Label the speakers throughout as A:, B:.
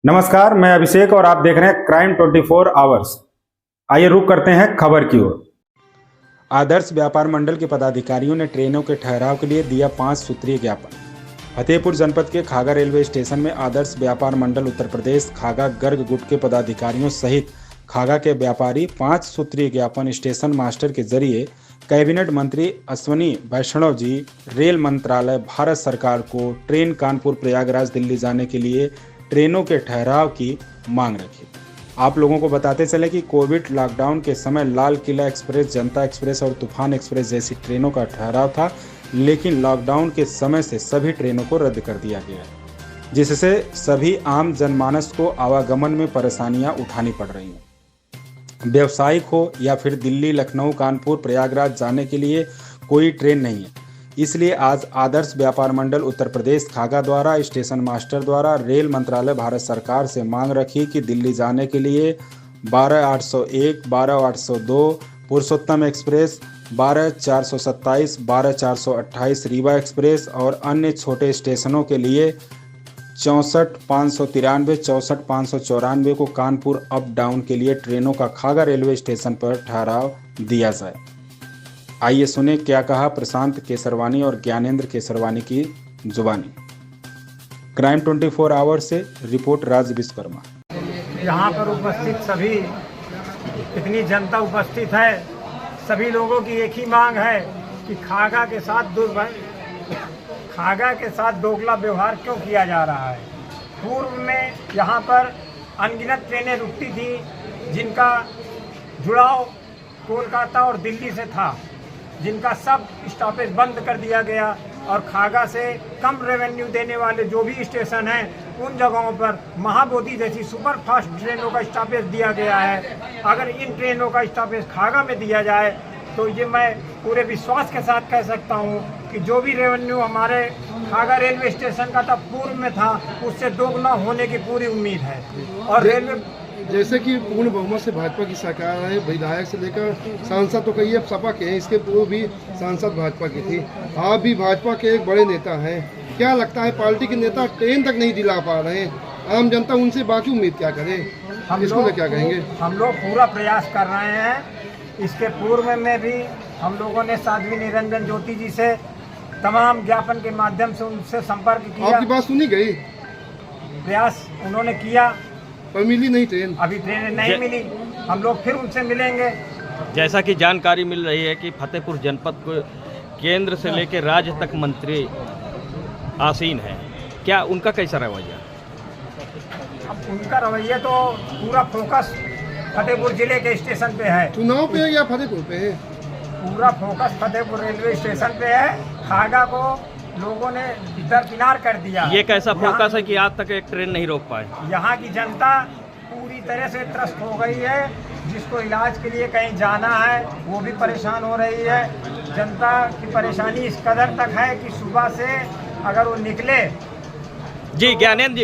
A: नमस्कार, मैं अभिषेक और आप देख रहे हैं क्राइम 24 आवर्स। आइए रुक करते हैं खबर की ओर। आदर्श व्यापार मंडल के पदाधिकारियों ने ट्रेनों के ठहराव के लिए दिया 5 सूत्रीय ज्ञापन। फतेहपुर जनपद के खागा रेलवे स्टेशन में आदर्श व्यापार मंडल उत्तर प्रदेश खागा गर्ग गुट के पदाधिकारियों सहित खागा के व्यापारी 5 सूत्रीय ज्ञापन स्टेशन मास्टर के जरिए कैबिनेट मंत्री अश्विनी वैष्णव जी रेल मंत्रालय भारत सरकार को ट्रेन कानपुर प्रयागराज दिल्ली जाने के लिए ट्रेनों के ठहराव की मांग रखी। आप लोगों को बताते चले कि कोविड लॉकडाउन के समय लाल किला एक्सप्रेस, जनता एक्सप्रेस और तूफान एक्सप्रेस जैसी ट्रेनों का ठहराव था, लेकिन लॉकडाउन के समय से सभी ट्रेनों को रद्द कर दिया गया है, जिससे सभी आम जनमानस को आवागमन में परेशानियां उठानी पड़ रही हैं। व्यावसायिक हो या फिर दिल्ली, लखनऊ, कानपुर, प्रयागराज जाने के लिए कोई ट्रेन नहीं है। इसलिए आज आदर्श व्यापार मंडल उत्तर प्रदेश खागा द्वारा स्टेशन मास्टर द्वारा रेल मंत्रालय भारत सरकार से मांग रखी कि दिल्ली जाने के लिए 12801, 12802, पुरुषोत्तम एक्सप्रेस, 12427, 12428 रीवा एक्सप्रेस और अन्य छोटे स्टेशनों के लिए 64,593, 64,594 को कानपुर अप डाउन के लिए ट्रेनों का खागा रेलवे स्टेशन पर ठहराव दिया जाए। आइए सुने क्या कहा प्रशांत केसरवानी और ज्ञानेंद्र केसरवानी की जुबानी। क्राइम 24 आवर्स से रिपोर्ट राज विश्वकर्मा।
B: यहाँ पर उपस्थित सभी इतनी जनता उपस्थित है, सभी लोगों की एक ही मांग है कि खागा के साथ दोगला व्यवहार क्यों किया जा रहा है। पूर्व में यहाँ पर अनगिनत ट्रेनें रुकती थी जिनका जुड़ाव कोलकाता और दिल्ली से था, जिनका सब स्टॉपेज बंद कर दिया गया और खागा से कम रेवेन्यू देने वाले जो भी स्टेशन हैं उन जगहों पर महाबोधि जैसी सुपर फास्ट ट्रेनों का स्टॉपेज दिया गया है। अगर इन ट्रेनों का स्टॉपेज खागा में दिया जाए तो ये मैं पूरे विश्वास के साथ कह सकता हूँ कि जो भी रेवेन्यू हमारे खागा रेलवे स्टेशन का था पूर्व में था, उससे दोगुना होने की पूरी उम्मीद है। और रेलवे
C: जैसे कि पूर्ण बहुमत से भाजपा की सरकार है, विधायक से लेकर सांसद तो कई अब सपा के हैं, इसके पूर्व भी सांसद भाजपा की थी। आप भी भाजपा के एक बड़े नेता हैं, क्या लगता है पार्टी के नेता ट्रेन तक नहीं दिला पा रहे हैं, आम जनता उनसे बाकी उम्मीद क्या करे, इसको क्या कहेंगे?
B: हम लोग पूरा प्रयास कर रहे हैं। इसके पूर्व में भी हम लोगों ने साध्वी निरंजन ज्योति जी से तमाम ज्ञापन के माध्यम से उनसे संपर्क किया।
C: आपकी बात सुनी गई?
B: प्रयास उन्होंने किया
C: पर मिली नहीं ट्रेन,
B: अभी ट्रेन नहीं मिली। हम लोग फिर उनसे मिलेंगे।
D: जैसा कि जानकारी मिल रही है कि फतेहपुर जनपद को केंद्र से लेकर राज्य तक मंत्री आसीन है, क्या उनका कैसा रवैया?
B: अब उनका रवैया तो पूरा फोकस फतेहपुर जिले के स्टेशन पे है।
C: चुनाव पे है या फतेहपुर पे है?
B: पूरा फोकस फतेहपुर रेलवे स्टेशन पे है। खागा को लोगों ने दरकिनार कर दिया।
D: ये कैसा फोकस है कि आज तक एक ट्रेन नहीं रोक पाए?
B: यहाँ की जनता पूरी तरह से त्रस्त हो गई है। जिसको इलाज के लिए कहीं जाना है वो भी परेशान हो रही है। जनता की परेशानी इस कदर तक है कि सुबह से अगर वो निकले
D: जी ज्ञानेंद्र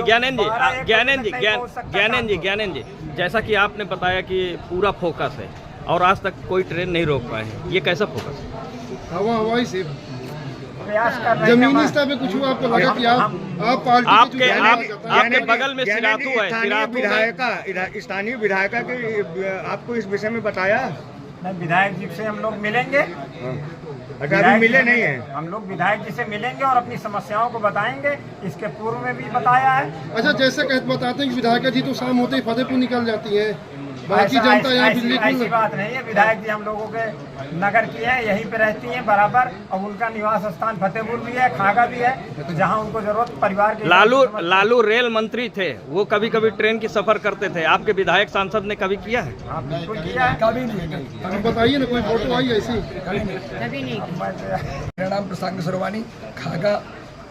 D: जी, जैसा कि आपने बताया कि पूरा फोकस है और आज तक कोई ट्रेन नहीं रोक पाए हैं, ये कैसा फोकस है?
C: हवाई से
B: प्रयास कर रहे हैं।
C: जमीनी स्तर पे कुछ हुआ आपको लगा कि आप पार्टी
D: आपके बगल में सिराथू है,
E: स्थानीय विधायका के आपको इस विषय में बताया?
B: नहीं, विधायक जी से हम लोग मिलेंगे।
E: अभी मिले नहीं है।
B: हम लोग विधायक जी से मिलेंगे और अपनी समस्याओं को बताएंगे। इसके पूर्व में भी बताया है।
C: अच्छा, जैसे बताते हैं कि विधायक जी तो शाम होते ही फतेहपुर निकल जाती है, बाकी जनता यहाँ
B: ऐसी बात नहीं है। विधायक जी हम लोगों के नगर की है, यहीं पे रहती हैं बराबर, और उनका निवास स्थान फतेहपुर भी है, खागा भी है, तो जहाँ उनको जरूरत परिवार की।
D: लालू रेल मंत्री थे, वो कभी कभी ट्रेन की सफर करते थे, आपके विधायक सांसद ने कभी किया है?
B: हाँ बिल्कुल किया है।
C: कभी नहीं। बताइए ना, कोई फोटो आई ऐसी?
B: कभी नहीं।
F: मेरा नाम प्रशांत केसरवानी, खागा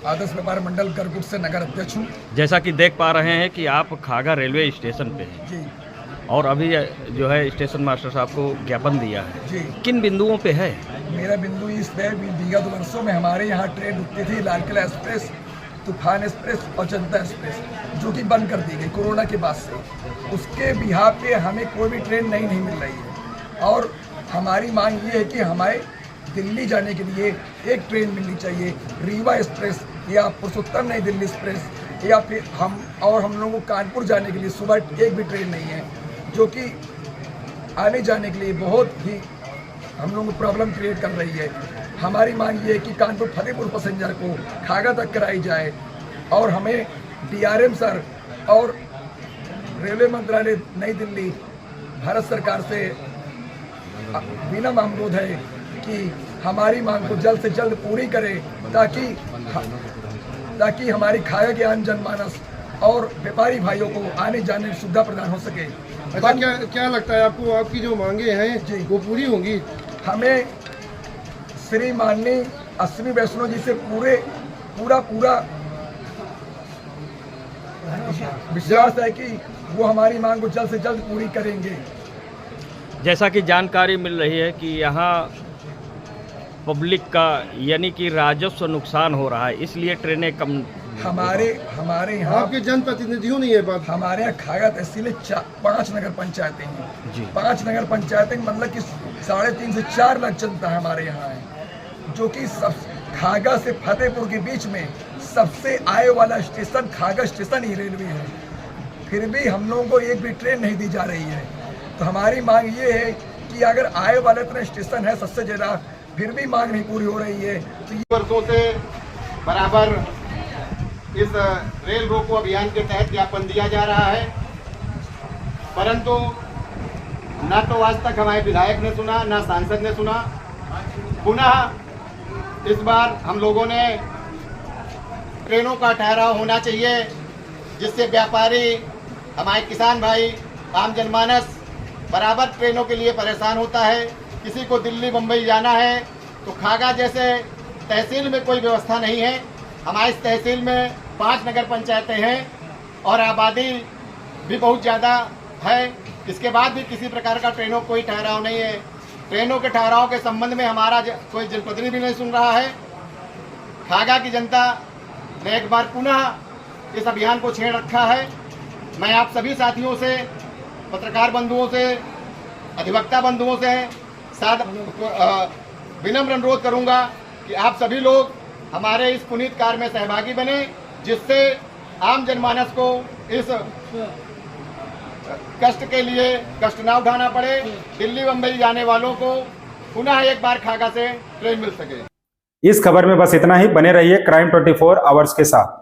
F: आदर्श व्यापार मंडल गरगुट से नगर अध्यक्ष हूँ।
D: जैसा कि देख पा रहे हैं कि आप खागा रेलवे स्टेशन पे हैं
F: जी,
D: और अभी जो है स्टेशन मास्टर साहब को ज्ञापन दिया है
F: जी।
D: किन बिंदुओं पे है?
F: मेरा बिंदु इस पे विगत वर्षों में हमारे यहाँ ट्रेन रुकती थी, लाल किला एक्सप्रेस, तूफान एक्सप्रेस और जनता एक्सप्रेस, जो कि बंद कर दी गई कोरोना के बाद से। उसके बिहार पे हमें कोई भी ट्रेन नहीं मिल रही है और हमारी मांग ये है कि हमारे दिल्ली जाने के लिए एक ट्रेन मिलनी चाहिए, रीवा एक्सप्रेस या पुरुषोत्तम नई दिल्ली एक्सप्रेस या फिर हम लोगों को कानपुर जाने के लिए सुबह एक भी ट्रेन नहीं है, जो कि आने जाने के लिए बहुत ही हम लोगों को प्रॉब्लम क्रिएट कर रही है। हमारी मांग ये है कि कानपुर फतेहपुर पैसेंजर को खागा तक कराई जाए और हमें DRM सर और रेलवे मंत्रालय नई दिल्ली भारत सरकार से विनम्र अनुरोध है कि हमारी मांग को जल्द से जल्द पूरी करें, ताकि हमारी खागा के आम जनमानस और व्यापारी भाइयों को आने जाने की सुविधा प्रदान हो सके।
C: अच्छा, क्या लगता है आपको, आपकी जो मांगे हैं
F: जी
C: वो पूरी होंगी?
F: हमें श्री माननीय अश्विनी वैष्णव जी से पूरा विश्वास है कि वो हमारी मांग को जल्द से जल्द पूरी करेंगे।
D: जैसा कि जानकारी मिल रही है कि यहाँ पब्लिक का यानी कि राजस्व नुकसान हो रहा है, इसलिए ट्रेनें कम
F: हमारे यहाँ
C: आपके जनप्रतिनिधियों ने ये बात,
F: हमारे यहाँ खागा तहसील 5 नगर पंचायतें हैं
D: जी।
F: 5 नगर पंचायतें मतलब कि 3.5 से 4 लाख जनता हमारे यहाँ है, जो कि सब खागा से फतेहपुर के बीच में सबसे आए वाला स्टेशन खागा स्टेशन ही रेलवे है। फिर भी हम लोगों को एक भी ट्रेन नहीं दी जा रही है। तो हमारी मांग ये है कि अगर आए वाला इतना स्टेशन है सबसे ज़्यादा, फिर भी मांग नहीं पूरी हो रही है तो
E: वर्षों से बराबर इस रेल रोको अभियान के तहत ज्ञापन दिया जा रहा है, परंतु न तो आज तक हमारे विधायक ने सुना, न सांसद ने सुना। पुनः इस बार हम लोगों ने ट्रेनों का ठहराव होना चाहिए, जिससे व्यापारी, हमारे किसान भाई, आम जनमानस बराबर ट्रेनों के लिए परेशान होता है। किसी को दिल्ली मुंबई जाना है तो खागा जैसे तहसील में कोई व्यवस्था नहीं है। हमारे इस तहसील में 5 नगर पंचायतें हैं और आबादी भी बहुत ज़्यादा है। इसके बाद भी किसी प्रकार का ट्रेनों कोई ठहराव नहीं है। ट्रेनों के ठहराव के संबंध में हमारा कोई जनप्रतिनिधि भी नहीं सुन रहा है। खागा की जनता ने एक बार पुनः इस अभियान को छेड़ रखा है। मैं आप सभी साथियों से, पत्रकार बंधुओं से, अधिवक्ता बंधुओं से विनम्र अनुरोध करूंगा कि आप सभी लोग हमारे इस पुनीत कार्य में सहभागी बने, जिससे आम जनमानस को इस कष्ट के लिए कष्ट ना उठाना पड़े। दिल्ली मुंबई जाने वालों को पुनः एक बार खागा से ट्रेन मिल सके।
A: इस खबर में बस इतना ही। बने रहिए क्राइम 24 आवर्स के साथ।